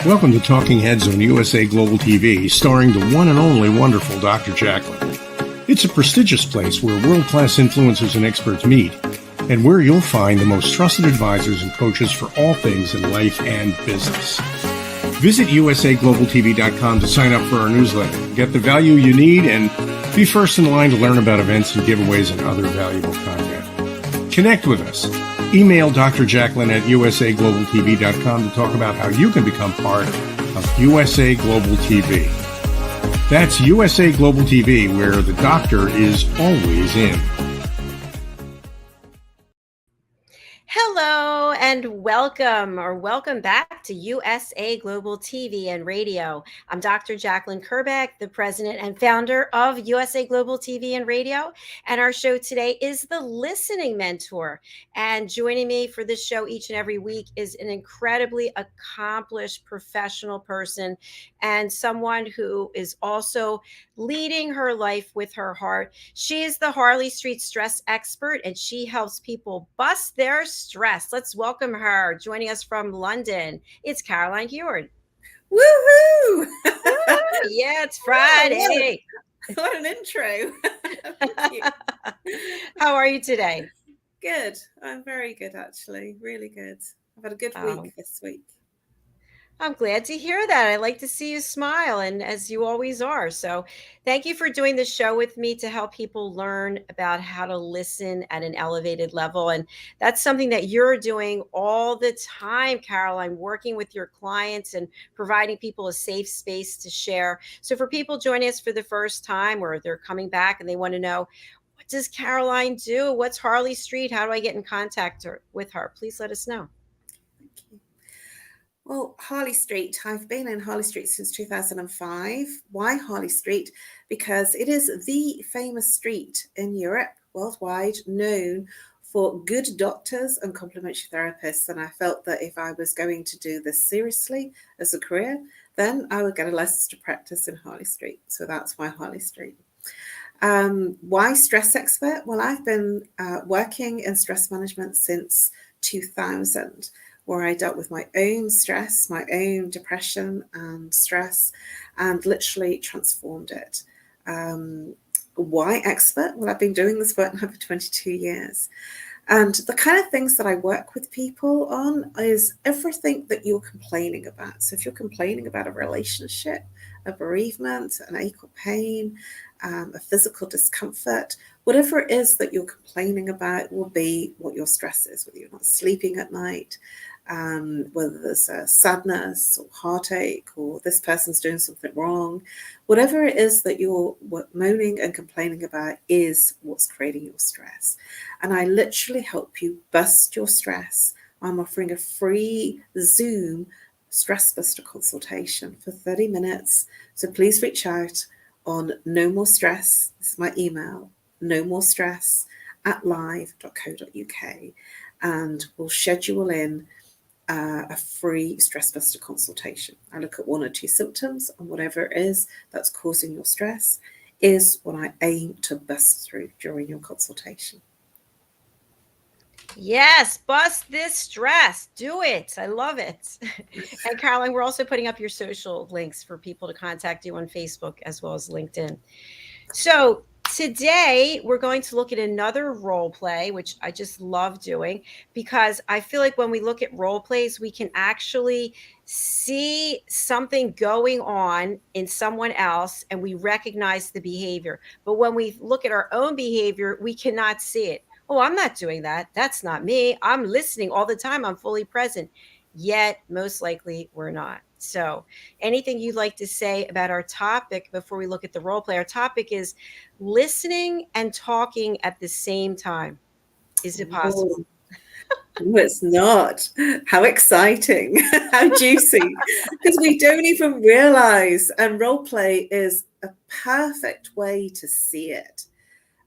Welcome to Talking Heads on USA Global TV, starring the one and only wonderful Dr. Jacalyn. It's a prestigious place where world-class influencers and experts meet, and where you'll find the most trusted advisors and coaches for all things in life and business. Visit usaglobaltv.com to sign up for our newsletter, get the value you need, and be first in line to learn about events and giveaways and other valuable content. Connect with us. Email Dr. Jacalyn at usaglobaltv.com to talk about how you can become part of USA Global TV. That's USA Global TV, where the doctor is always in. Hello and welcome back to USA Global TV and Radio. I'm Dr. Jacalyn Kerbeck, the president and founder of USA Global TV and Radio. And our show today is The Listening Mentor. And joining me for this show each and every week is an incredibly accomplished professional person and someone who is also leading her life with her heart. She is the Harley Street stress expert, and she helps people bust their stress. Let's welcome her. Joining us from London, it's Caroline Heward. Woohoo! Yeah, it's Friday. What an intro. Thank you. How are you today? Good. I'm very good, actually. Really good. I've had a good week this week. I'm glad to hear that. I like to see you smile, and as you always are. So thank you for doing this show with me to help people learn about how to listen at an elevated level. And that's something that you're doing all the time, Caroline, working with your clients and providing people a safe space to share. So for people joining us for the first time, or they're coming back and they want to know, what does Caroline do? What's Harley Street? How do I get in contact with her? Please let us know. Well, Harley Street, I've been in Harley Street since 2005. Why Harley Street? Because it is the famous street in Europe, worldwide, known for good doctors and complementary therapists. And I felt that if I was going to do this seriously as a career, then I would get a license to practice in Harley Street. So that's why Harley Street. Why stress expert? Well, I've been working in stress management since 2000. Where I dealt with my own stress, my own depression and stress, and literally transformed it. Why expert? Well, I've been doing this work now for 22 years. And the kind of things that I work with people on is everything that you're complaining about. So if you're complaining about a relationship, a bereavement, an ache or pain, a physical discomfort, whatever it is that you're complaining about will be what your stress is, whether you're not sleeping at night, whether there's a sadness or heartache, or this person's doing something wrong. Whatever it is that you're moaning and complaining about is what's creating your stress. And I literally help you bust your stress. I'm offering a free Zoom stress buster consultation for 30 minutes. So please reach out on NoMoreStress. This is my email, NoMoreStress@live.co.uk, and we'll schedule in a free stress buster consultation. I look at one or two symptoms, and whatever it is that's causing your stress is what I aim to bust through during your consultation. Yes, bust this stress. Do it. I love it. And Caroline, we're also putting up your social links for people to contact you on Facebook as well as LinkedIn. So today we're going to look at another role play, which I just love doing, because I feel like when we look at role plays, we can actually see something going on in someone else and we recognize the behavior. But when we look at our own behavior, we cannot see it. Oh, I'm not doing that. That's not me. I'm listening all the time. I'm fully present. Yet, most likely, we're not. So anything you'd like to say about our topic before we look at the role play? Our topic is listening and talking at the same time. Is it possible? No, it's not. How exciting. How juicy. Because we don't even realize, and role play is a perfect way to see it.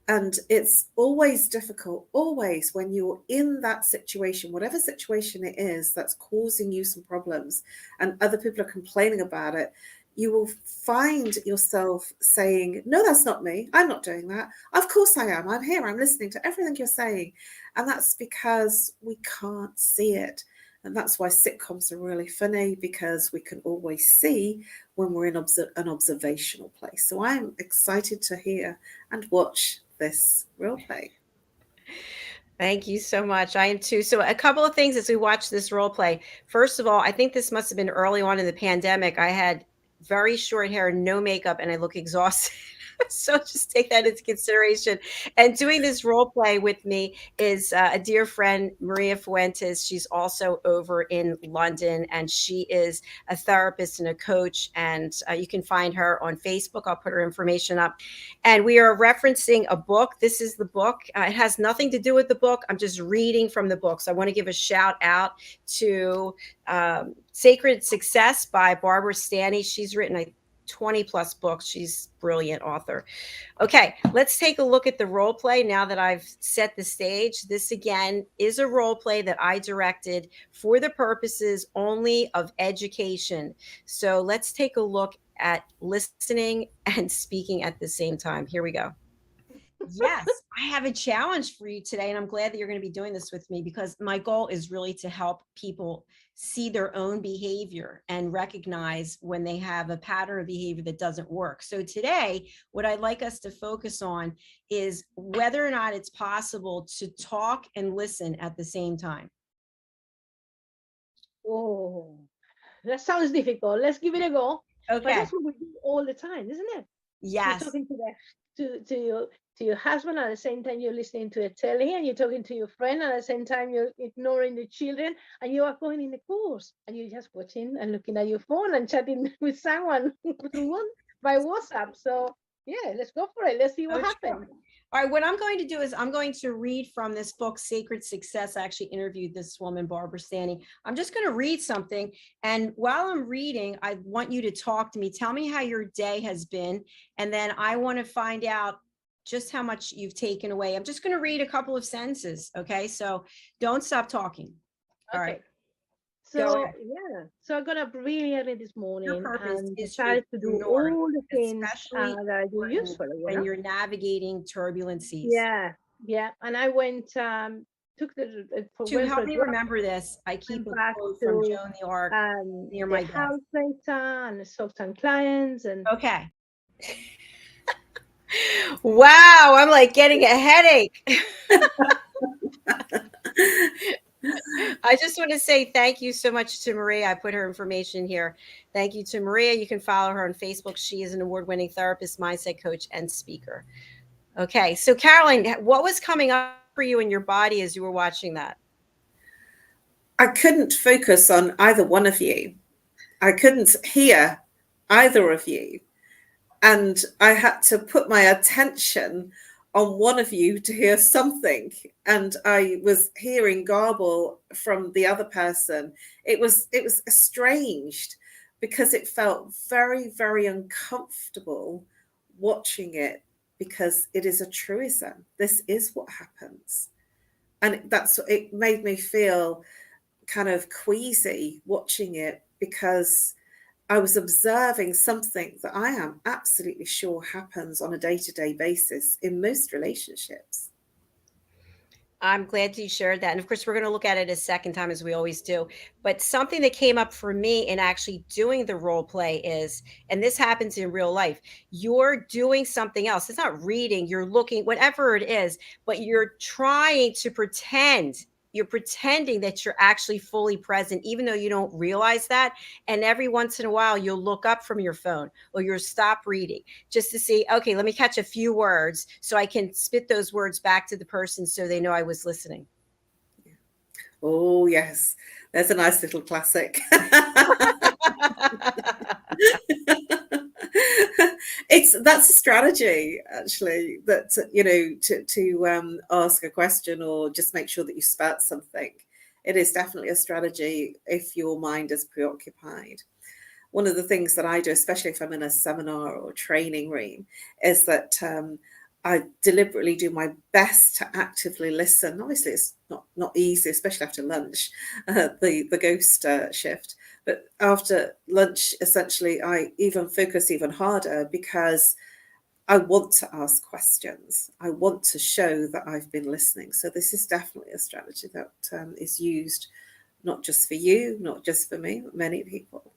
And it's always difficult, always, when you're in that situation, whatever situation it is that's causing you some problems and other people are complaining about it, you will find yourself saying, no, that's not me. I'm not doing that. Of course I am. I'm here. I'm listening to everything you're saying. And that's because we can't see it. And that's why sitcoms are really funny, because we can always see when we're in an observational place. So I'm excited to hear and watch this role play. Thank you so much. I am too. So a couple of things as we watch this role play. First of all, I think this must have been early on in the pandemic. I had very short hair, no makeup, and I look exhausted. So just take that into consideration. And doing this role play with me is a dear friend, Maria Fuentes. She's also over in London, and she is a therapist and a coach. And you can find her on Facebook. I'll put her information up. And we are referencing a book. This is the book. It has nothing to do with the book. I'm just reading from the book. So I want to give a shout out to Sacred Success by Barbara Stanny. She's written 20 plus books. She's a brilliant author. Okay, let's take a look at the role play now that I've set the stage. This again is a role play that I directed for the purposes only of education. So let's take a look at listening and speaking at the same time. Here we go. Yes, I have a challenge for you today, and I'm glad that you're going to be doing this with me, because my goal is really to help people see their own behavior and recognize when they have a pattern of behavior that doesn't work. So today, what I'd like us to focus on is whether or not it's possible to talk and listen at the same time. Oh, that sounds difficult. Let's give it a go. But Okay. that's what we do all the time, isn't it? Yes. You're talking to your husband at the same time you're listening to a telly, and you're talking to your friend at the same time you're ignoring the children, and you are going in the course and you're just watching and looking at your phone and chatting with someone by WhatsApp. So yeah, let's go for it. Let's see what happens. All right, what I'm going to do is I'm going to read from this book, Sacred Success. I actually interviewed this woman, Barbara Stanny. I'm just going to read something. And while I'm reading, I want you to talk to me. Tell me how your day has been. And then I want to find out just how much you've taken away. I'm just going to read a couple of sentences. Okay, so don't stop talking. All right. So yeah, so I got up really early this morning and decided to do all the things that I do usually when you're navigating turbulent seas. Yeah, and I went took the to help me remember this. I keep a quote from Joan the Arc near my desk. House data and saw some clients and okay. Wow, I'm like getting a headache. I just want to say thank you so much to Maria. I put her information here. Thank you to Maria. You can follow her on Facebook. She is an award-winning therapist, mindset coach, and speaker. Okay, so Caroline, what was coming up for you in your body as you were watching that? I couldn't focus on either one of you. I couldn't hear either of you. And I had to put my attention on one of you to hear something, and I was hearing garble from the other person. It was estranged because it felt very, very uncomfortable watching it, because it is a truism. This is what happens, and it made me feel kind of queasy watching it, because I was observing something that I am absolutely sure happens on a day-to-day basis in most relationships. I'm glad you shared that. And of course, we're going to look at it a second time, as we always do. But something that came up for me in actually doing the role play is, and this happens in real life, you're doing something else. It's not reading, you're looking, whatever it is, but you're trying to pretend. You're pretending that you're actually fully present, even though you don't realize that. And every once in a while, you'll look up from your phone or you'll stop reading just to see, okay, let me catch a few words so I can spit those words back to the person so they know I was listening. Oh, yes. There's a nice little classic. That's a strategy, actually, that to ask a question or just make sure that you spout something. It is definitely a strategy if your mind is preoccupied. One of the things that I do, especially if I'm in a seminar or training room, is that I deliberately do my best to actively listen. Obviously, it's not easy, especially after lunch, the ghost shift. But after lunch, essentially, I even focus even harder, because I want to ask questions. I want to show that I've been listening. So this is definitely a strategy that is used not just for you, not just for me, but many people.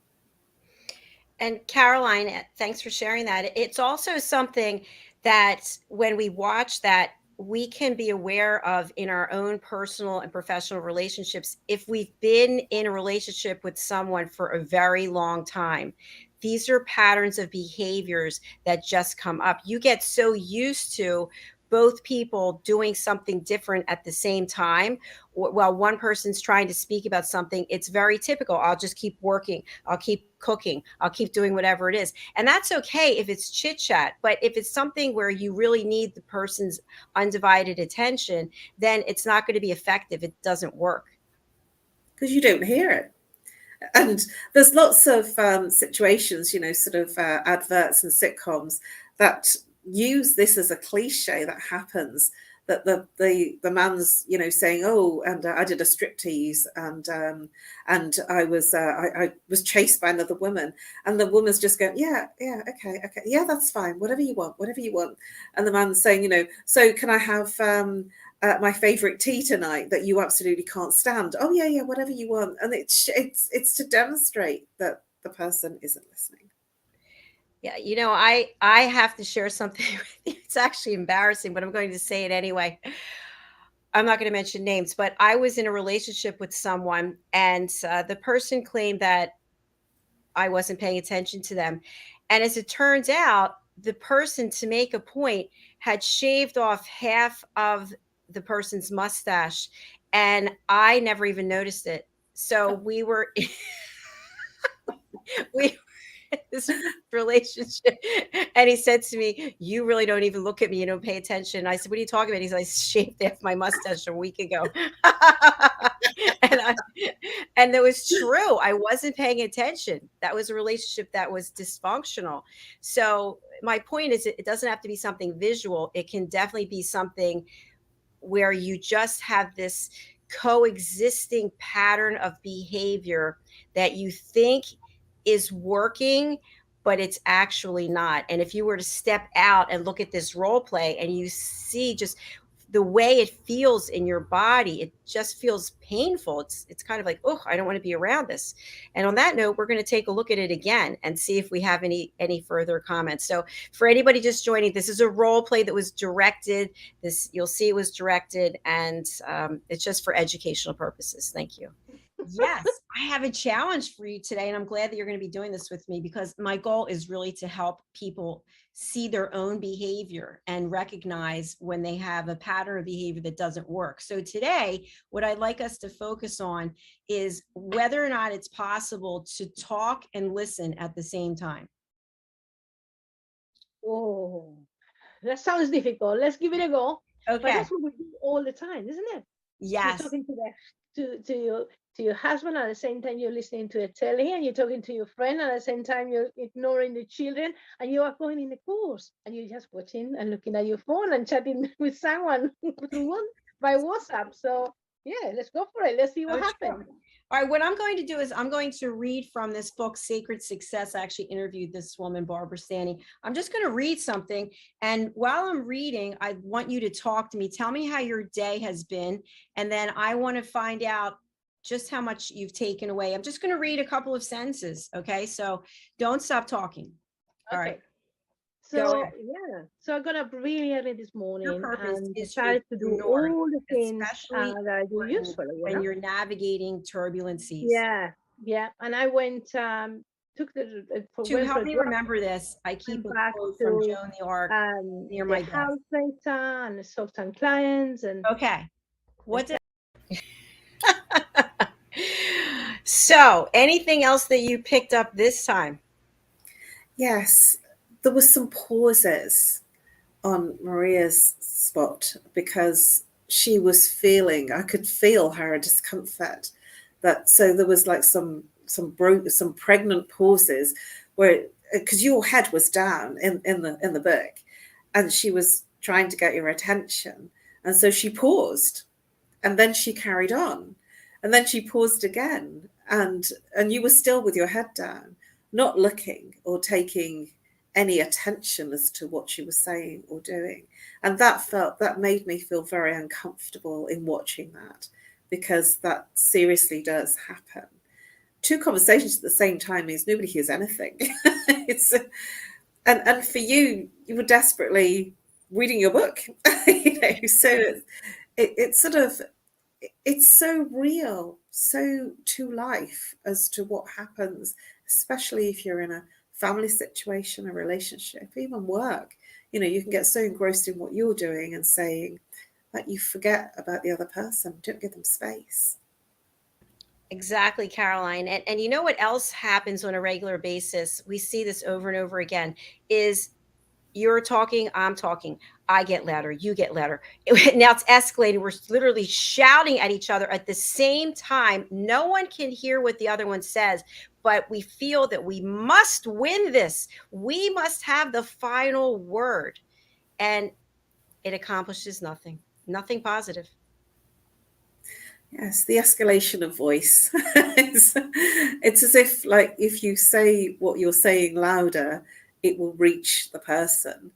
And Caroline, thanks for sharing that. It's also something that when we watch that, we can be aware of in our own personal and professional relationships. If we've been in a relationship with someone for a very long time, these are patterns of behaviors that just come up. You get so used to both people doing something different at the same time. While one person's trying to speak about something, it's very typical. I'll just keep working. I'll keep cooking. I'll keep doing whatever it is. And that's okay if it's chit chat. But if it's something where you really need the person's undivided attention, then it's not going to be effective. It doesn't work. Because you don't hear it. And there's lots of situations, sort of adverts and sitcoms that use this as a cliche that happens, that the man's saying, oh, and I did a striptease, and I was chased by another woman, and the woman's just going, yeah, okay, yeah, that's fine, whatever you want, and the man's saying, so can I have my favorite tea tonight that you absolutely can't stand? Oh yeah, whatever you want. And it's to demonstrate that the person isn't listening. Yeah, I have to share something with you. It's actually embarrassing, but I'm going to say it anyway. I'm not going to mention names, but I was in a relationship with someone, and the person claimed that I wasn't paying attention to them. And as it turns out, the person, to make a point, had shaved off half of the person's mustache, and I never even noticed it. So we were we this relationship, and he said to me, you really don't even look at me, you don't pay attention. I said, what are you talking about? He's like, I shaved off my mustache a week ago. and that was true. I wasn't paying attention. That was a relationship that was dysfunctional. So my point is, it doesn't have to be something visual. It can definitely be something where you just have this coexisting pattern of behavior that you think is working, but it's actually not. And if you were to step out and look at this role play and you see just the way it feels in your body, it just feels painful. It's kind of like, oh, I don't want to be around this. And on that note, we're going to take a look at it again and see if we have any further comments. So for anybody just joining, this is a role play that was directed. You'll see it was directed, and it's just for educational purposes. Thank you. Yes, I have a challenge for you today, and I'm glad that you're going to be doing this with me, because my goal is really to help people see their own behavior and recognize when they have a pattern of behavior that doesn't work. So today, what I'd like us to focus on is whether or not it's possible to talk and listen at the same time. Oh, that sounds difficult. Let's give it a go. Okay. But that's what we do all the time, isn't it? Yes. You're talking to your husband, at the same time you're listening to a telly, and you're talking to your friend, at the same time you're ignoring the children, and you are going in the course, and you're just watching and looking at your phone and chatting with someone by WhatsApp. So yeah, let's go for it. Let's see what happens. All right, what I'm going to do is I'm going to read from this book, Sacred Success. I actually interviewed this woman, Barbara Stanny. I'm just going to read something. And while I'm reading, I want you to talk to me. Tell me how your day has been. And then I want to find out just how much you've taken away. I'm just going to read a couple of sentences. Okay, so don't stop talking. All right. So yeah, so I got up really early this morning and decided to do north, all the things that I do usually when you're navigating turbulent seas. Yeah, and I went took the to help me remember this. I keep a quote from Joan the Arc near my desk. House data and the Sultan clients and okay. What did So anything else that you picked up this time? Yes. There were some pauses on Maria's spot because she was feeling, I could feel her discomfort. So there was like some pregnant pauses where, because your head was down in the book, and she was trying to get your attention, and so she paused, and then she carried on, and then she paused again, and you were still with your head down, not looking or taking any attention as to what she was saying or doing. And that made me feel very uncomfortable in watching that, because that seriously does happen. 2 conversations at the same time means nobody hears anything. And for you, you were desperately reading your book, so it's sort of, it's so real, so to life as to what happens, especially if you're in a family situation, a relationship, even work. You can get so engrossed in what you're doing and saying that you forget about the other person. Don't give them space. Exactly, Caroline. And you know what else happens on a regular basis? We see this over and over again is you're talking, I'm talking, I get louder, you get louder. Now it's escalating. We're literally shouting at each other at the same time. No one can hear what the other one says, but we feel that we must win this. We must have the final word. And it accomplishes nothing, nothing positive. Yes, the escalation of voice. It's as if, like, if you say what you're saying louder, it will reach the person.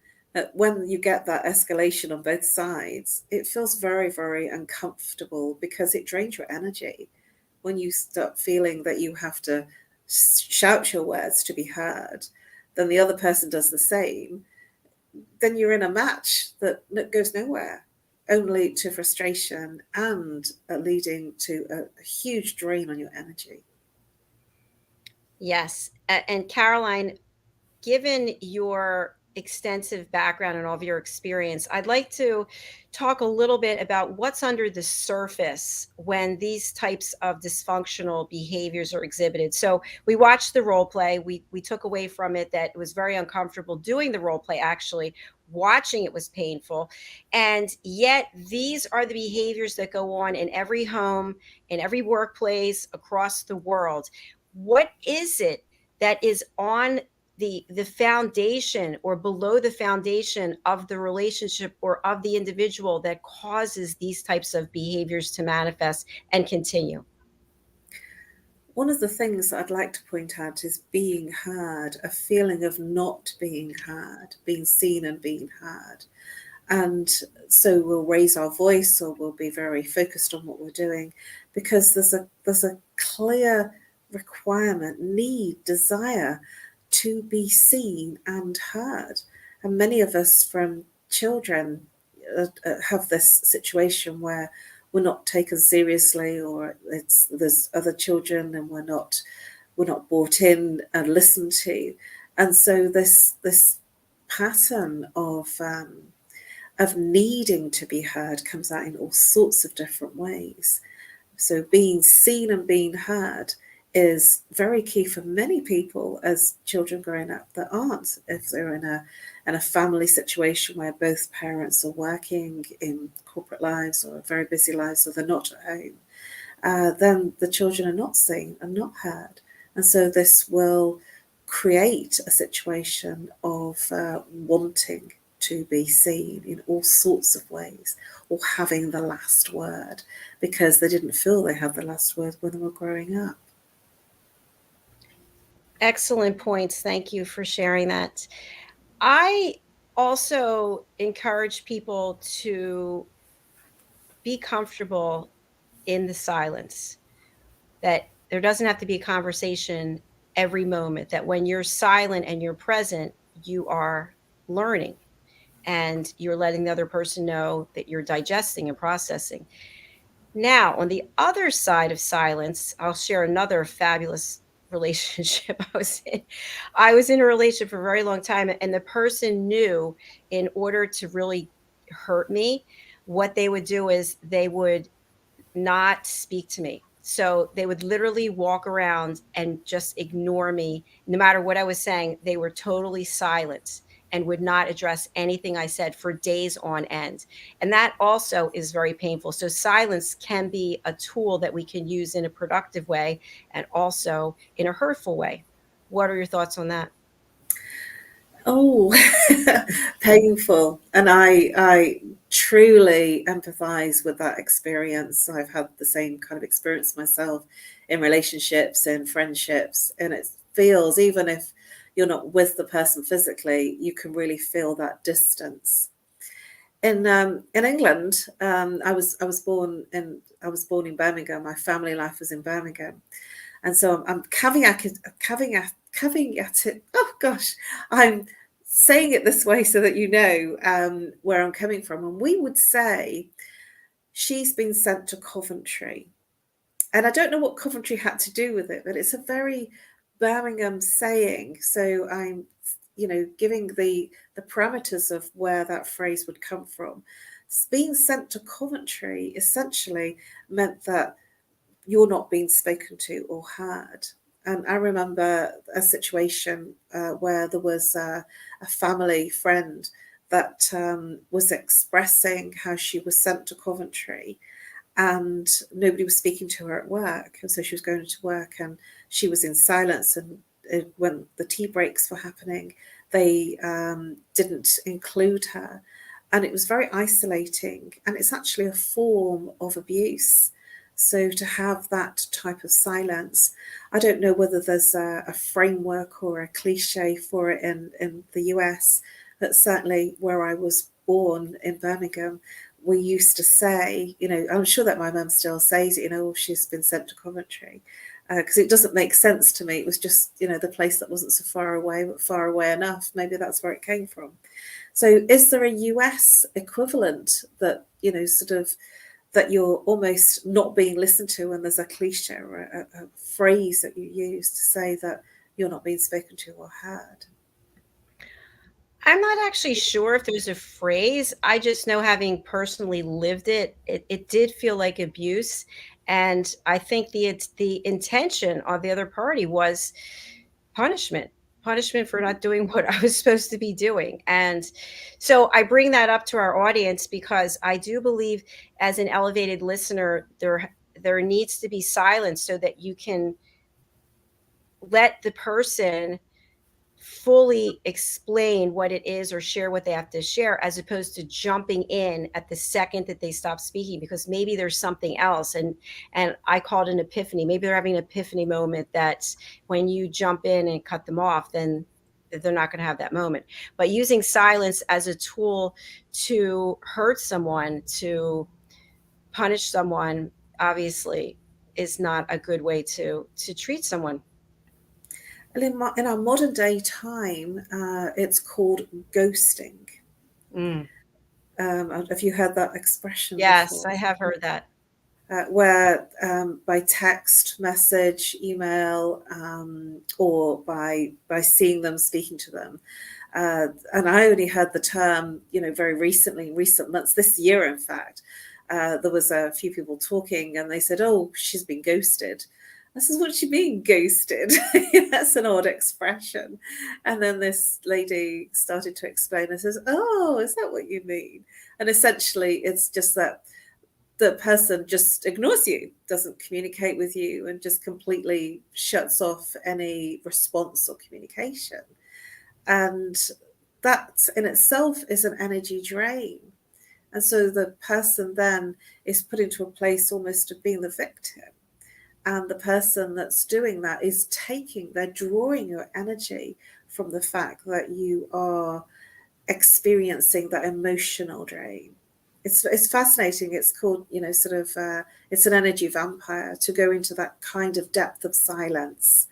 When you get that escalation on both sides, it feels very, very uncomfortable because it drains your energy. When you start feeling that you have to shout your words to be heard, then the other person does the same, then you're in a match that goes nowhere, only to frustration and leading to a huge drain on your energy. Yes. And Caroline, given your extensive background and all of your experience, I'd like to talk a little bit about what's under the surface when these types of dysfunctional behaviors are exhibited. So we watched the role play. We took away from it that it was very uncomfortable doing the role play. Actually, watching it was painful. And yet these are the behaviors that go on in every home, in every workplace across the world. What is it that is on the foundation or below the foundation of the relationship or of the individual that causes these types of behaviors to manifest and continue? One of the things that I'd like to point out is being heard, a feeling of not being heard, being seen and being heard. And so we'll raise our voice or we'll be very focused on what we're doing because there's a clear requirement, need, desire to be seen and heard. And many of us from children have this situation where we're not taken seriously, or there's other children and we're not brought in and listened to. And so this pattern of needing to be heard comes out in all sorts of different ways. So being seen and being heard is very key for many people as children growing up that aren't. If they're in a family situation where both parents are working in corporate lives or very busy lives, or they're not at home, then the children are not seen and not heard. And so this will create a situation of wanting to be seen in all sorts of ways, or having the last word because they didn't feel they had the last word when they were growing up. Excellent points. Thank you for sharing that. I also encourage people to be comfortable in the silence, that there doesn't have to be a conversation every moment, that when you're silent and you're present, you are learning and you're letting the other person know that you're digesting and processing. Now, on the other side of silence, I'll share another fabulous relationship I was in. I was in a relationship for a very long time, and the person knew in order to really hurt me, what they would do is they would not speak to me. So they would literally walk around and just ignore me. No matter what I was saying, they were totally silent and would not address anything I said for days on end. And that also is very painful. So silence can be a tool that we can use in a productive way and also in a hurtful way. What are your thoughts on that? Oh, painful. And I truly empathize with that experience. I've had the same kind of experience myself in relationships and friendships. And it feels, even if you're not with the person physically, you can really feel that distance. in England, I was born in Birmingham. My family life was in Birmingham, and so I'm caveat it. Oh gosh, I'm saying it this way so that you know where I'm coming from. And we would say she's been sent to Coventry, and I don't know what Coventry had to do with it, but it's a very Birmingham saying. So I'm, giving the parameters of where that phrase would come from. Being sent to Coventry essentially meant that you're not being spoken to or heard. And I remember a situation where there was a family friend that was expressing how she was sent to Coventry and nobody was speaking to her at work. And so she was going to work and she was in silence. And when the tea breaks were happening, they didn't include her. And it was very isolating. And it's actually a form of abuse. So to have that type of silence, I don't know whether there's a framework or a cliche for it in the US, but certainly where I was born in Birmingham, we used to say, I'm sure that my mum still says it, she's been sent to Coventry, because it doesn't make sense to me. It was just, the place that wasn't so far away, but far away enough. Maybe that's where it came from. So is there a US equivalent that, that you're almost not being listened to, and there's a cliche or a phrase that you use to say that you're not being spoken to or heard? I'm not actually sure if there's a phrase. I just know, having personally lived it, it did feel like abuse. And I think the intention of the other party was punishment for not doing what I was supposed to be doing. And so I bring that up to our audience because I do believe, as an elevated listener, there needs to be silence so that you can let the person fully explain what it is or share what they have to share, as opposed to jumping in at the second that they stop speaking, because maybe there's something else. And I call it an epiphany. Maybe they're having an epiphany moment that when you jump in and cut them off, then they're not going to have that moment. But using silence as a tool to hurt someone, to punish someone, obviously is not a good way to treat someone. Well, in our modern day time, it's called ghosting. Have you heard that expression Yes, before? I have heard that. Where by text, message, email, or by seeing them, speaking to them. And I only heard the term, very recently, in recent months, this year, in fact. There was a few people talking and they said, oh, she's been ghosted. I said, what do you mean ghosted? That's an odd expression. And then this lady started to explain and says, oh, is that what you mean? And essentially it's just that the person just ignores you, doesn't communicate with you, and just completely shuts off any response or communication. And that in itself is an energy drain. And so the person then is put into a place almost of being the victim. And the person that's doing that is they're drawing your energy from the fact that you are experiencing that emotional drain. It's fascinating. It's called, it's an energy vampire. To go into that kind of depth of silence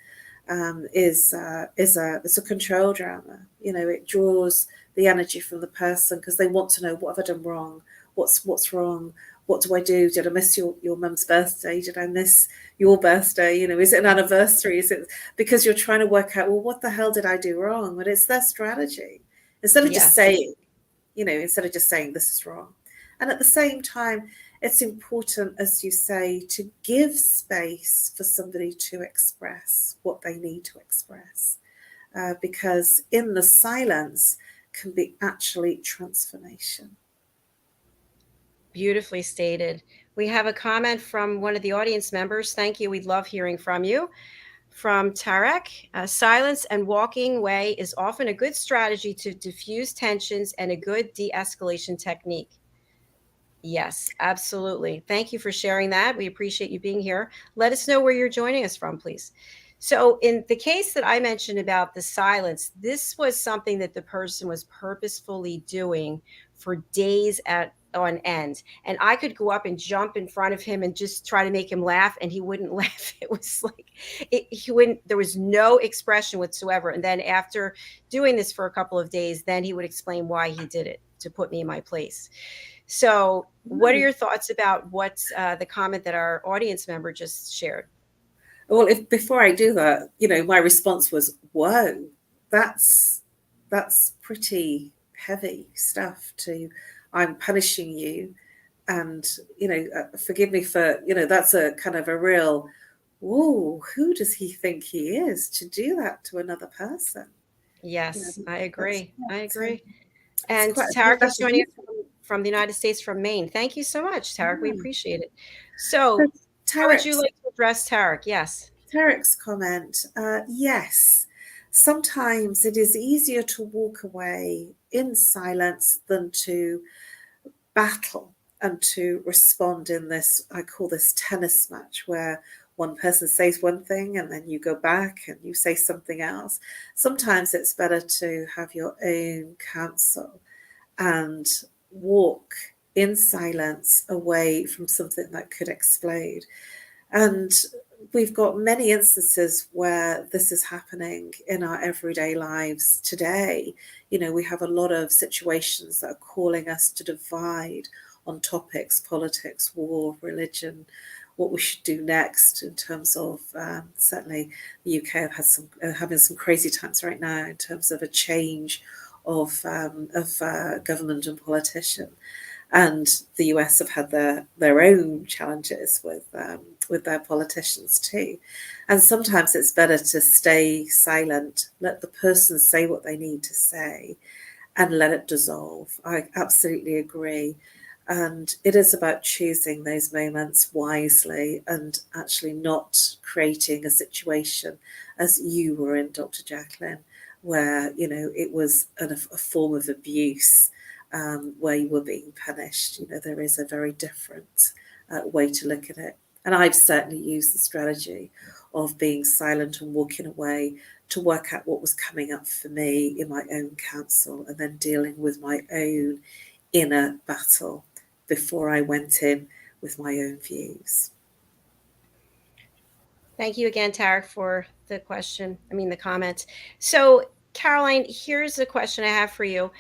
it's a control drama. It draws the energy from the person because they want to know, what have I done wrong? What's wrong? What do I do? Did I miss your mum's birthday? Did I miss your birthday? Is it an anniversary? Is it because you're trying to work out, well, what the hell did I do wrong? But it's their strategy. Instead of just saying, this is wrong. And at the same time, it's important, as you say, to give space for somebody to express what they need to express. Because in the silence can be actually transformation. Beautifully stated. We have a comment from one of the audience members. Thank you. We'd love hearing from you. From Tarek, silence and walking away is often a good strategy to diffuse tensions and a good de-escalation technique. Yes, absolutely. Thank you for sharing that. We appreciate you being here. Let us know where you're joining us from, please. So in the case that I mentioned about the silence, this was something that the person was purposefully doing for days on end. And I could go up and jump in front of him and just try to make him laugh, and he wouldn't laugh. It was like he wouldn't, there was no expression whatsoever. And then after doing this for a couple of days, then he would explain why he did it, to put me in my place. So what are your thoughts about what's the comment that our audience member just shared? Well, if before I do that, my response was, "Whoa, that's pretty heavy stuff." I'm punishing you, and forgive me for that's a kind of a real, whoa, who does he think he is to do that to another person? Yes, I agree. I agree. It's And quite Tarek is that's joining us from the United States, from Maine. Thank you so much, Tarek. We appreciate it. So how would you like to address Tarek? Yes. Tarek's comment, yes. Sometimes it is easier to walk away in silence than to battle and to respond in this, I call this tennis match, where one person says one thing and then you go back and you say something else. Sometimes it's better to have your own counsel and walk in silence away from something that could explode. And we've got many instances where this is happening in our everyday lives today. We have a lot of situations that are calling us to divide on topics, politics, war, religion, what we should do next in terms of, certainly the UK have had having some crazy times right now in terms of a change of government and politician. And the US have had their own challenges with their politicians too. And sometimes it's better to stay silent, let the person say what they need to say, and let it dissolve. I absolutely agree. And it is about choosing those moments wisely and actually not creating a situation as you were in, Dr. Jacalyn, where it was a form of abuse. Where you were being punished. There is a very different way to look at it. And I've certainly used the strategy of being silent and walking away to work out what was coming up for me in my own counsel, and then dealing with my own inner battle before I went in with my own views. Thank you again, Tarek, for the comment. So, Caroline, here's a question I have for you.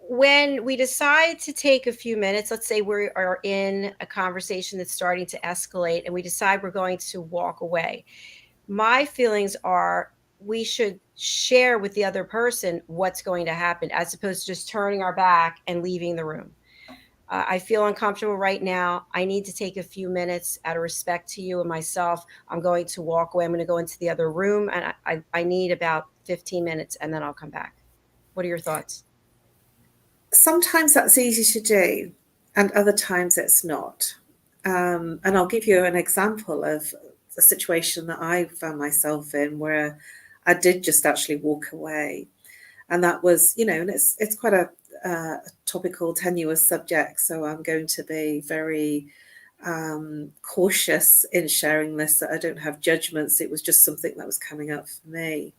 When we decide to take a few minutes, let's say we are in a conversation that's starting to escalate and we decide we're going to walk away, my feelings are we should share with the other person what's going to happen, as opposed to just turning our back and leaving the room. I feel uncomfortable right now. I need to take a few minutes out of respect to you and myself. I'm going to walk away. I'm going to go into the other room, and I need about 15 minutes, and then I'll come back. What are your thoughts? Sometimes that's easy to do, and other times it's not. And I'll give you an example of a situation that I found myself in where I did just actually walk away. And that was, and it's quite a topical, tenuous subject. So I'm going to be very cautious in sharing this, that I don't have judgments. It was just something that was coming up for me.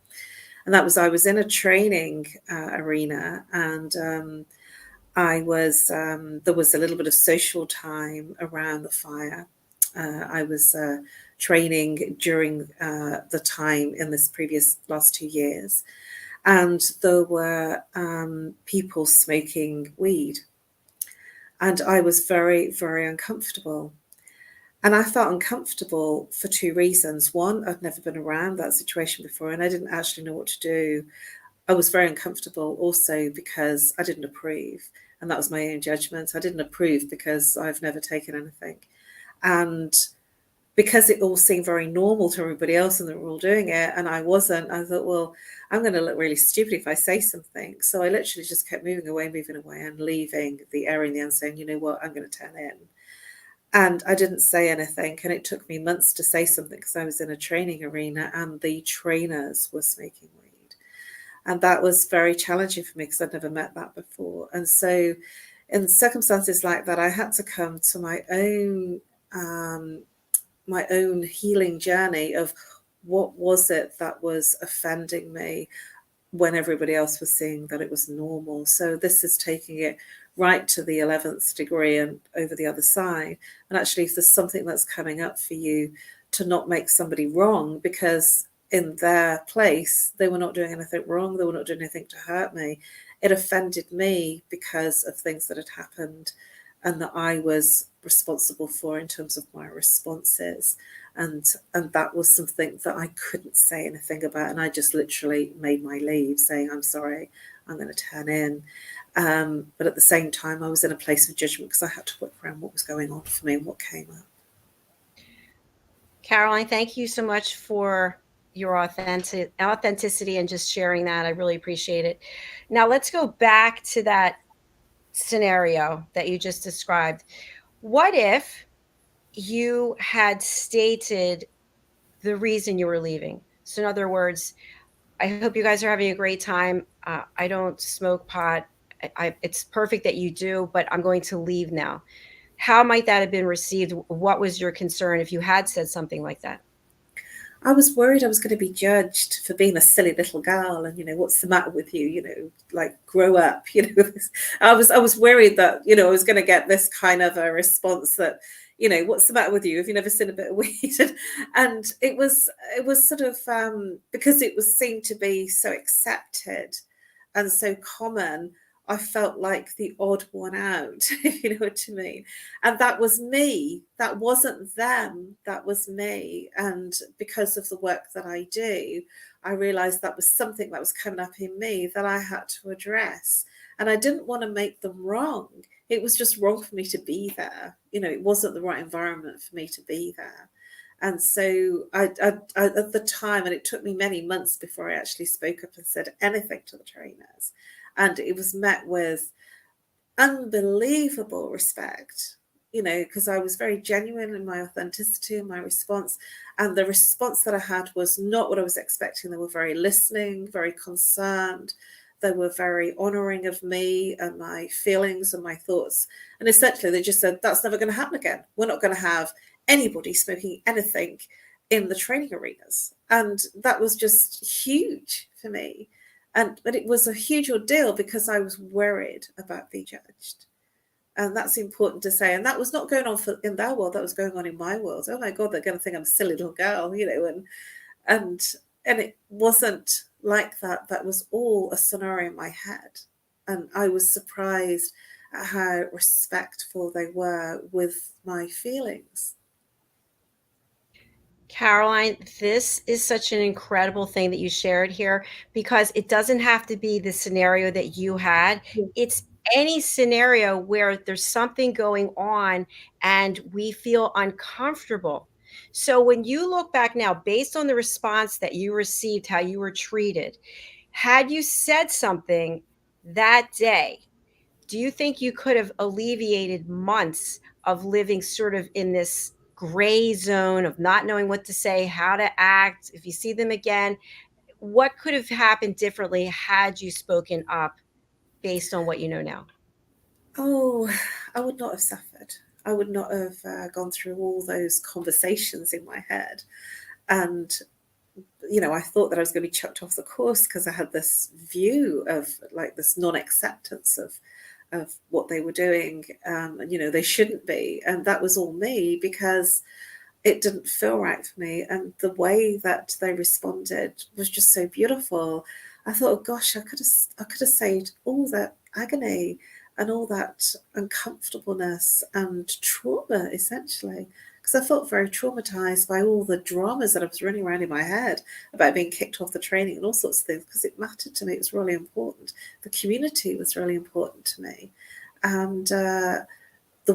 And that was, I was in a training arena, and there was a little bit of social time around the fire. I was training during the time in this previous last 2 years, and there were people smoking weed, and I was very, very uncomfortable. And I felt uncomfortable for two reasons. One, I'd never been around that situation before, and I didn't actually know what to do. I was very uncomfortable also because I didn't approve, and that was my own judgment. I didn't approve because I've never taken anything. And because it all seemed very normal to everybody else and they were all doing it and I wasn't, I thought, well, I'm going to look really stupid if I say something. So I literally just kept moving away and leaving the area in the end, saying, you know what, I'm going to turn in. And I didn't say anything, and it took me months to say something because I was in a training arena and the trainers were smoking weed. And that was very challenging for me because I'd never met that before. And so in circumstances like that, I had to come to my own healing journey of what was it that was offending me when everybody else was seeing that it was normal? So this is taking it right to the 11th degree and over the other side. And actually, if there's something that's coming up for you, to not make somebody wrong, because in their place, they were not doing anything wrong. They were not doing anything to hurt me. It offended me because of things that had happened and that I was responsible for in terms of my responses. And that was something that I couldn't say anything about. And I just literally made my leave saying, I'm sorry, I'm going to turn in. But at the same time, I was in a place of judgment because I had to work around what was going on for me and what came up. Caroline, thank you so much for your authenticity and just sharing that. I really appreciate it. Now let's go back to that scenario that you just described. What if you had stated the reason you were leaving? So in other words, I hope you guys are having a great time. I don't smoke pot. It's perfect that you do, but I'm going to leave now. How might that have been received? What was your concern if you had said something like that? I was worried I was going to be judged for being a silly little girl, and what's the matter with you? Like, grow up. I was worried that I was going to get this kind of a response that, what's the matter with you? Have you never seen a bit of weed? And it was sort of because it was seen to be so accepted and so common. I felt like the odd one out, if you know what I mean. And that was me. That wasn't them. That was me. And because of the work that I do, I realized that was something that was coming up in me that I had to address. And I didn't want to make them wrong. It was just wrong for me to be there. It wasn't the right environment for me to be there. And so I at the time, and it took me many months before I actually spoke up and said anything to the trainers. And it was met with unbelievable respect, because I was very genuine in my authenticity and my response. And the response that I had was not what I was expecting. They were very listening, very concerned. They were very honoring of me and my feelings and my thoughts. And essentially, they just said, that's never going to happen again. We're not going to have anybody smoking anything in the training arenas. And that was just huge for me. But it was a huge ordeal because I was worried about being judged. And that's important to say. And that was not going on in their world. That was going on in my world. Oh my God, they're going to think I'm a silly little girl, and it wasn't like that. That was all a scenario in my head. And I was surprised at how respectful they were with my feelings. Caroline, this is such an incredible thing that you shared here, because it doesn't have to be the scenario that you had. It's any scenario where there's something going on and we feel uncomfortable. So when you look back now, based on the response that you received, how you were treated, had you said something that day, do you think you could have alleviated months of living sort of in this gray zone of not knowing what to say, how to act, if you see them again? What could have happened differently had you spoken up based on what you know now? Oh, I would not have suffered. I would not have gone through all those conversations in my head. And, I thought that I was going to be chucked off the course because I had this view of like this non-acceptance of what they were doing. And, they shouldn't be. And that was all me because it didn't feel right for me. And the way that they responded was just so beautiful. I thought, oh gosh, I could have saved all that agony and all that uncomfortableness and trauma, essentially, because I felt very traumatized by all the dramas that I was running around in my head about being kicked off the training and all sorts of things, because it mattered to me. It was really important. The community was really important to me. And the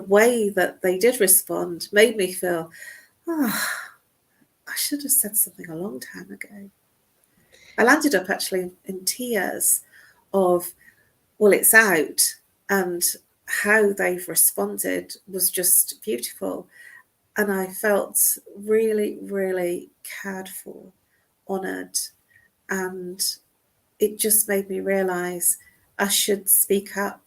way that they did respond made me feel, oh, I should have said something a long time ago. I landed up actually in tears of, well, it's out. And how they've responded was just beautiful. And I felt really, really cared for, honoured. And it just made me realise I should speak up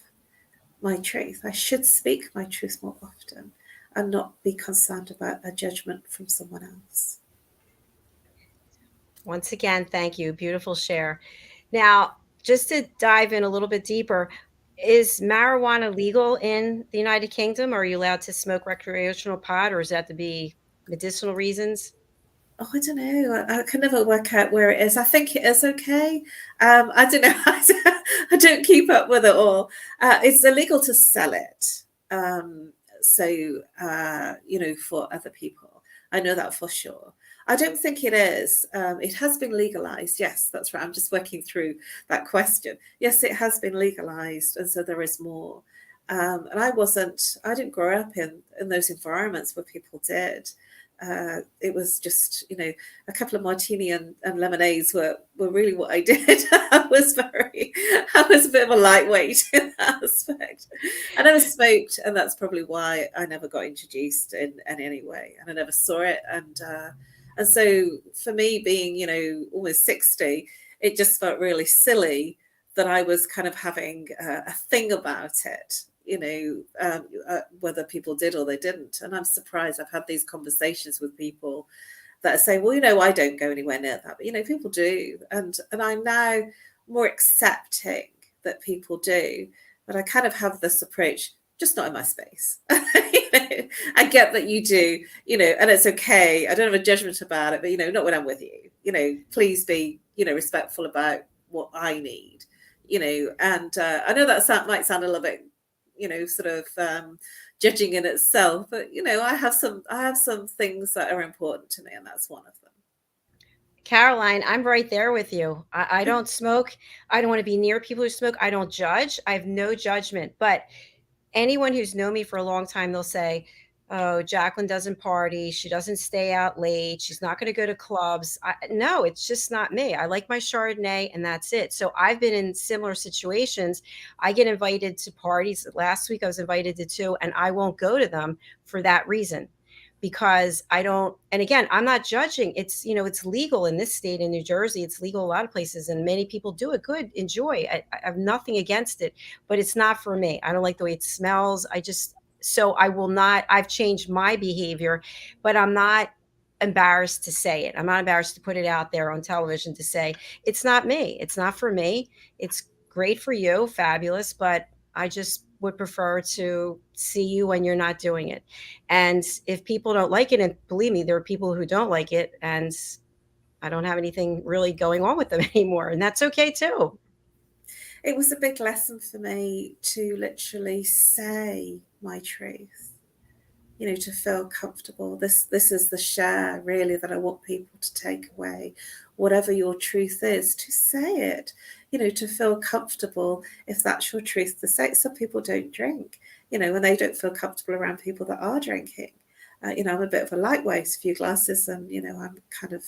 my truth. I should speak my truth more often and not be concerned about a judgment from someone else. Once again, thank you. Beautiful share. Now, just to dive in a little bit deeper, is marijuana legal in the United Kingdom? Are you allowed to smoke recreational pot, or is that to be medicinal reasons? Oh, I don't know. I can never work out where it is. I think it is okay. I don't know. I don't keep up with it all. It's illegal to sell it. So, for other people. I know that for sure. I don't think it is. It has been legalized. Yes, that's right. I'm just working through that question. Yes, it has been legalized. And so there is more. And I didn't grow up in those environments where people did. It was just, a couple of martini and lemonades were really what I did. I was a bit of a lightweight in that aspect. I never smoked, and that's probably why I never got introduced in any way, and I never saw it. And so for me, being, almost 60, it just felt really silly that I was kind of having a thing about it. Whether people did or they didn't. And I'm surprised. I've had these conversations with people that are saying, well, I don't go anywhere near that. But, people do. And I'm now more accepting that people do. But I kind of have this approach, just not in my space. I get that you do, and it's okay. I don't have a judgment about it, but, not when I'm with you. Please be, respectful about what I need, and I know that might sound a little bit sort of judging in itself, but I have some things that are important to me, and that's one of them. Caroline, I'm right there with you. I don't smoke. I don't want to be near people who smoke. I don't judge. I have no judgment. But anyone who's known me for a long time, they'll say, oh, Jacalyn doesn't party. She doesn't stay out late. She's not going to go to clubs. No, it's just not me. I like my Chardonnay, and that's it. So I've been in similar situations. I get invited to parties. Last week I was invited to 2, and I won't go to them for that reason, because I don't. And again, I'm not judging. It's, it's legal in this state, in New Jersey. It's legal a lot of places, and many people do it. Good, enjoy. I have nothing against it, but it's not for me. I don't like the way it smells. So I will not. I've changed my behavior, but I'm not embarrassed to say it. I'm not embarrassed to put it out there on television to say it's not me. It's not for me. It's great for you, fabulous, but I just would prefer to see you when you're not doing it. And if people don't like it, and believe me, there are people who don't like it, and I don't have anything really going on with them anymore, and that's okay too. It was a big lesson for me to literally say my truth, to feel comfortable. This is the share really that I want people to take away. Whatever your truth is, to say it, to feel comfortable if that's your truth to say. Some people don't drink, and they don't feel comfortable around people that are drinking. I'm a bit of a lightweight, a few glasses, and I'm kind of,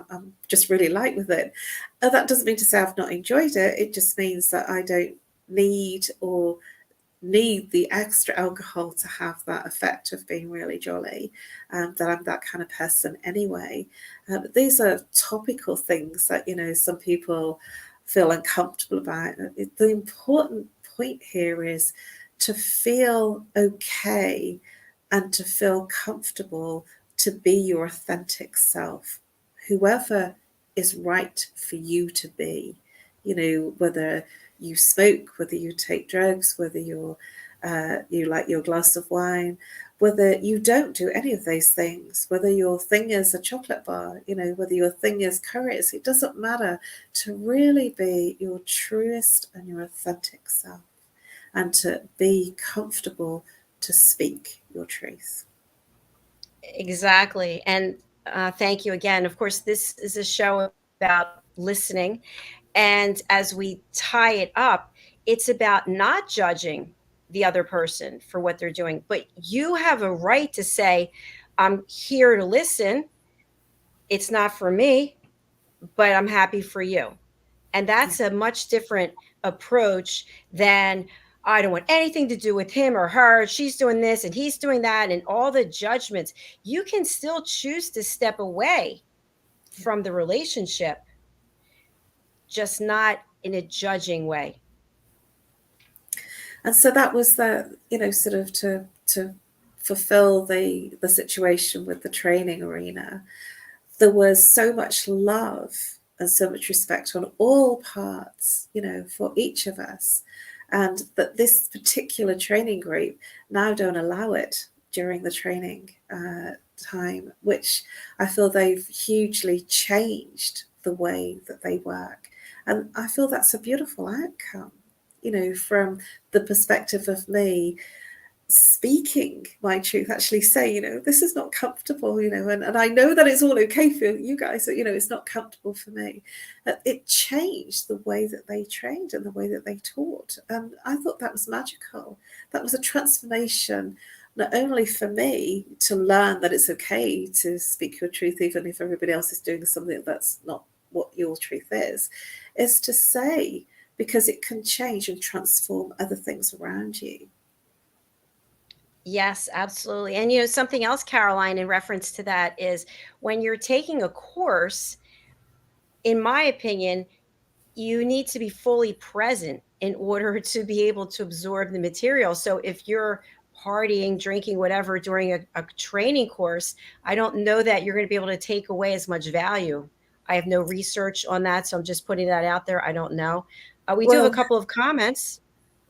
I'm just really light with it. That doesn't mean to say I've not enjoyed it. It just means that I don't need the extra alcohol to have that effect of being really jolly. That I'm that kind of person anyway. But these are topical things that some people feel uncomfortable about. The important point here is to feel okay and to feel comfortable to be your authentic self, whoever is right for you to be. Whether you smoke, whether you take drugs, whether you like your glass of wine, whether you don't do any of those things, whether your thing is a chocolate bar, whether your thing is curries, it doesn't matter. To really be your truest and your authentic self, and to be comfortable to speak your truth. Exactly. And thank you again. Of course, this is a show about listening. And as we tie it up, it's about not judging the other person for what they're doing, but you have a right to say, I'm here to listen. It's not for me, but I'm happy for you. And that's a much different approach than, I don't want anything to do with him or her. She's doing this and he's doing that, and all the judgments. You can still choose to step away from the relationship, just not in a judging way. And so that was the, sort of to fulfill the situation with the training arena. there was so much love and so much respect on all parts, for each of us. And that this particular training group now don't allow it during the training time, which I feel they've hugely changed the way that they work. And I feel that's a beautiful outcome, from the perspective of me speaking my truth, actually say, this is not comfortable, and I know that it's all okay for you guys, but, it's not comfortable for me. It changed the way that they trained and the way that they taught. And I thought that was magical. That was a transformation, not only for me to learn that it's okay to speak your truth, even if everybody else is doing something that's not what your truth is to say, because it can change and transform other things around you. Yes, absolutely. And something else, Caroline, in reference to that is when you're taking a course, in my opinion, you need to be fully present in order to be able to absorb the material. So if you're partying, drinking, whatever during a training course, I don't know that you're going to be able to take away as much value. I have no research on that, so I'm just putting that out there. I don't know. We do have a couple of comments.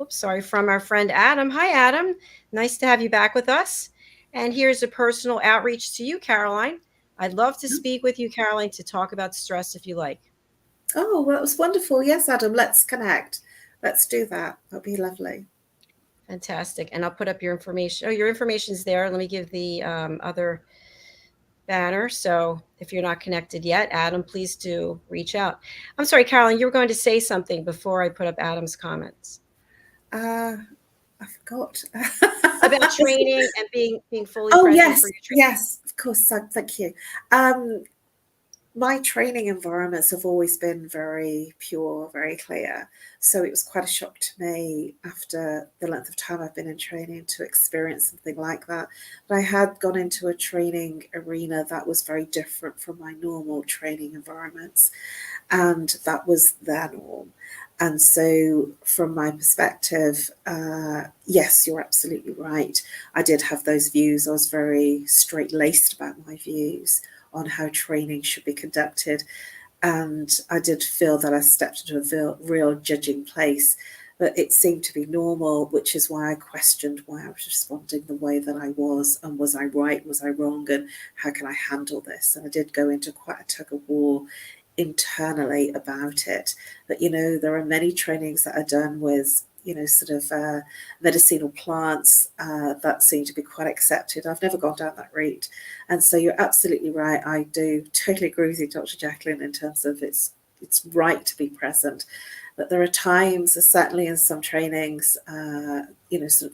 Oops, sorry, from our friend Adam. Hi, Adam. Nice to have you back with us. And here's a personal outreach to you, Caroline. I'd love to speak with you, Caroline, to talk about stress if you like. Oh, well, it was wonderful. Yes, Adam, let's connect. Let's do that. That'd be lovely. Fantastic. And I'll put up your information. Oh, your information's there. Let me give the other banner. So if you're not connected yet, Adam, please do reach out. I'm sorry, Caroline, you were going to say something before I put up Adam's comments. I forgot. About training and being fully present yes, for your training. Yes, of course. Thank you. My training environments have always been very pure, very clear. So it was quite a shock to me after the length of time I've been in training to experience something like that. But I had gone into a training arena that was very different from my normal training environments. And that was their norm. And so from my perspective, yes, you're absolutely right. I did have those views. I was very straight-laced about my views on how training should be conducted. And I did feel that I stepped into a real judging place, but it seemed to be normal, which is why I questioned why I was responding the way that I was, and was I right, was I wrong, and how can I handle this? And I did go into quite a tug of war internally about it. But, there are many trainings that are done with medicinal plants that seem to be quite accepted. I've never gone down that route. And so you're absolutely right. I do totally agree with you, Dr. Jacalyn, in terms of it's right to be present. But there are times, certainly in some trainings, that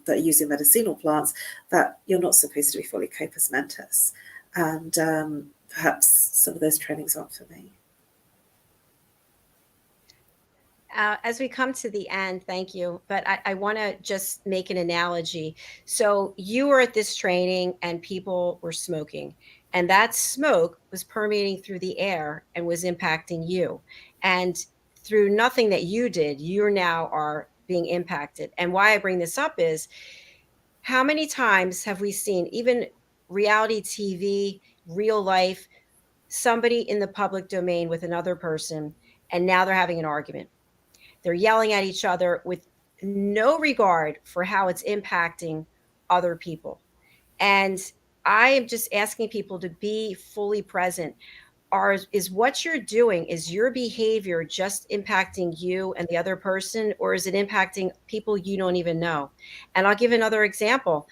are using medicinal plants, that you're not supposed to be fully corpus mentis. And perhaps some of those trainings aren't for me. As we come to the end, thank you. But I want to just make an analogy. So you were at this training and people were smoking, and that smoke was permeating through the air and was impacting you. And through nothing that you did, you now are being impacted. And why I bring this up is, how many times have we seen, even reality TV, real life, somebody in the public domain with another person, and now they're having an argument? They're yelling at each other with no regard for how it's impacting other people. And I am just asking people to be fully present. Is what you're doing, is your behavior just impacting you and the other person, or is it impacting people you don't even know? And I'll give another example.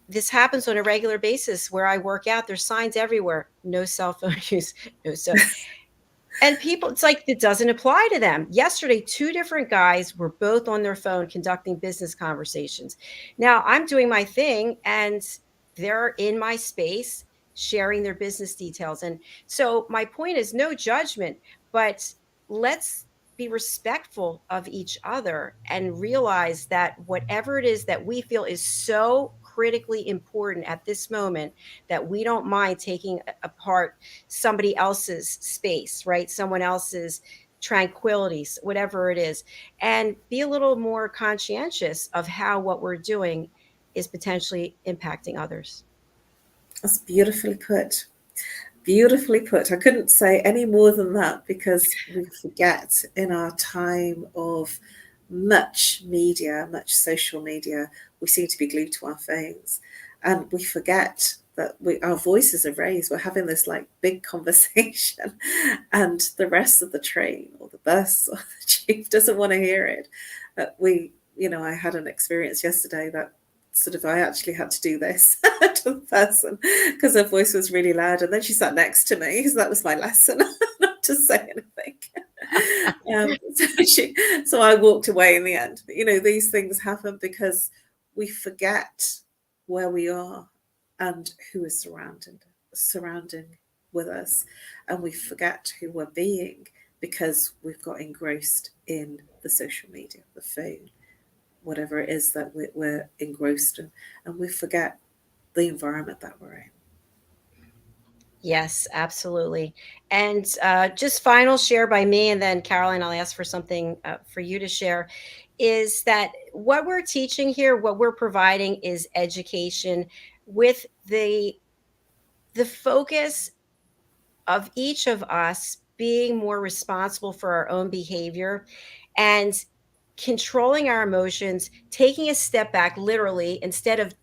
This happens on a regular basis where I work out. There's signs everywhere: no cell phone use, no cell. And people, it's like it doesn't apply to them. Yesterday, 2 different guys were both on their phone conducting business conversations. Now I'm doing my thing and they're in my space sharing their business details. And so my point is no judgment, but let's be respectful of each other and realize that whatever it is that we feel is so critically important at this moment, that we don't mind taking apart somebody else's space, right? Someone else's tranquility, whatever it is, and be a little more conscientious of how what we're doing is potentially impacting others. That's beautifully put. Beautifully put. I couldn't say any more than that, because we forget in our time of much media, much social media, we seem to be glued to our phones, and we forget that our voices are raised. We're having this like big conversation, and the rest of the train or the bus or the tube doesn't want to hear it. I had an experience yesterday that I actually had to do this to the person because her voice was really loud, and then she sat next to me, so that was my lesson, not to say anything. So I walked away in the end. But, these things happen because we forget where we are and who is surrounding with us, and we forget who we're being because we've got engrossed in the social media, the phone, whatever it is that we're engrossed in, and we forget the environment that we're in. Yes, absolutely. And just final share by me, and then Caroline, I'll ask for something for you to share, is that what we're teaching here, what we're providing is education with the focus of each of us being more responsible for our own behavior and controlling our emotions, taking a step back, literally, instead of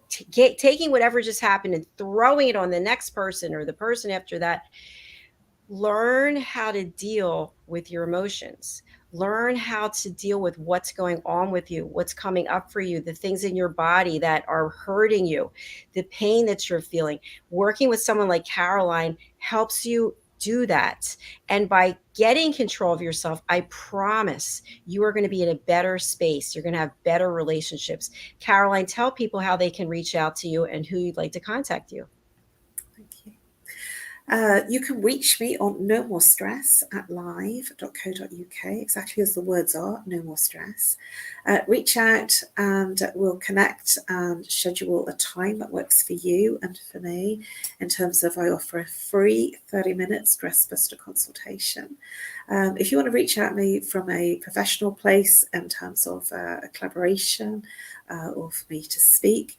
taking whatever just happened and throwing it on the next person or the person after that. Learn how to deal with your emotions. Learn how to deal with what's going on with you, what's coming up for you, the things in your body that are hurting you, the pain that you're feeling. Working with someone like Caroline helps you do that. And by getting control of yourself, I promise you are going to be in a better space. You're going to have better relationships. Caroline, tell people how they can reach out to you and who you'd like to contact you. Thank you. You can reach me on NoMoreStress at live.co.uk, exactly as the words are, No More Stress. Reach out and we'll connect and schedule a time that works for you and for me, in terms of I offer a free 30-minute stress buster consultation. If you want to reach out to me from a professional place in terms of a collaboration or for me to speak,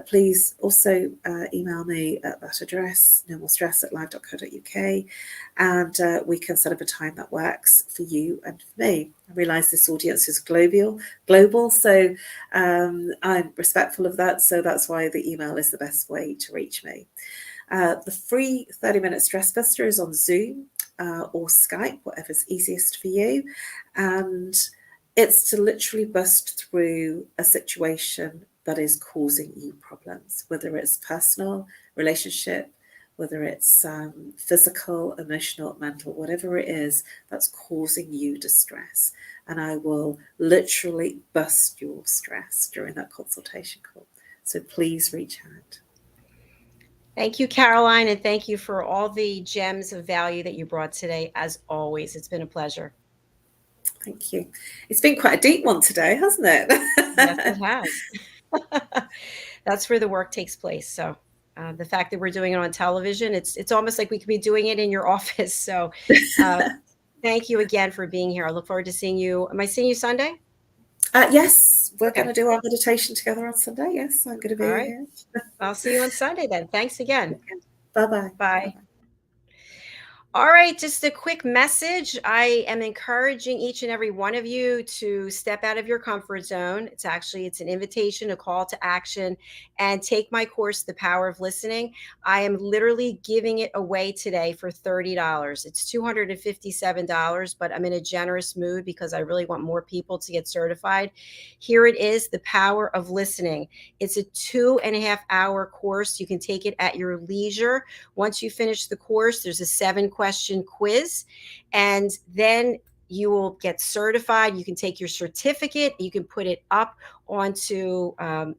please also email me at that address, NoMoreStress@live.co.uk, and we can set up a time that works for you and for me. I realise this audience is global, so I'm respectful of that, so that's why the email is the best way to reach me. The free 30-minute stress buster is on Zoom or Skype, whatever's easiest for you, and it's to literally bust through a situation that is causing you problems, whether it's personal, relationship, whether it's physical, emotional, mental, whatever it is that's causing you distress. And I will literally bust your stress during that consultation call. So please reach out. Thank you, Caroline, and thank you for all the gems of value that you brought today. As always, it's been a pleasure. Thank you. It's been quite a deep one today, hasn't it? Yes, it has. That's where the work takes place. So the fact that we're doing it on television, it's almost like we could be doing it in your office. So thank you again for being here. I look forward to seeing you. Am I seeing you Sunday? Yes, we're Okay. going to do our meditation together on Sunday. Yes, I'm going to be here. I'll see you on Sunday then. Thanks again. Bye-bye. Bye. All right, just a quick message. I am encouraging each and every one of you to step out of your comfort zone. It's an invitation, a call to action, and take my course, The Power of Listening. I am literally giving it away today for $30. It's $257, but I'm in a generous mood because I really want more people to get certified. Here it is, The Power of Listening. It's a 2.5-hour course. You can take it at your leisure. Once you finish the course, there's a 7-question quiz, and then you will get certified. You can take your certificate. You can put it up onto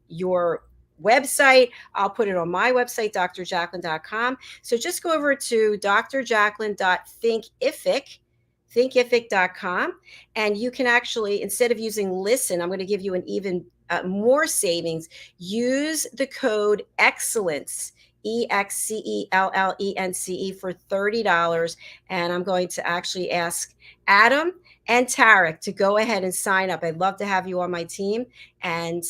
your website. I'll put it on my website, drjacalyn.com. So just go over to drjacalyn.thinkific.com, and you can actually, instead of using listen, I'm going to give you an even more savings. Use the code EXCELLENCE, EXCELLENCE, for $30. And I'm going to actually ask Adam and Tarek to go ahead and sign up. I'd love to have you on my team, and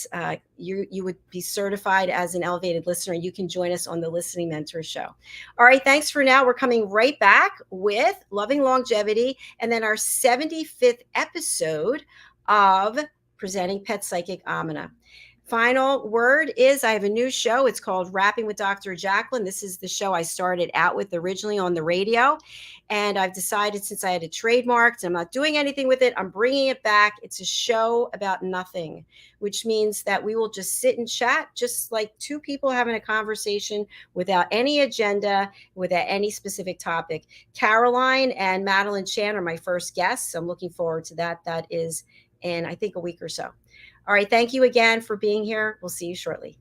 you would be certified as an elevated listener. You can join us on the Listening Mentor Show. All right, thanks for now. We're coming right back with Loving Longevity, and then our 75th episode of Presenting Pet Psychic Amina. Final word is I have a new show. It's called Rapping with Dr. Jacalyn. This is the show I started out with originally on the radio. And I've decided, since I had it trademarked, I'm not doing anything with it, I'm bringing it back. It's a show about nothing, which means that we will just sit and chat, just like two people having a conversation without any agenda, without any specific topic. Caroline and Madeline Chan are my first guests. So I'm looking forward to that. That is in, I think, a week or so. All right. Thank you again for being here. We'll see you shortly.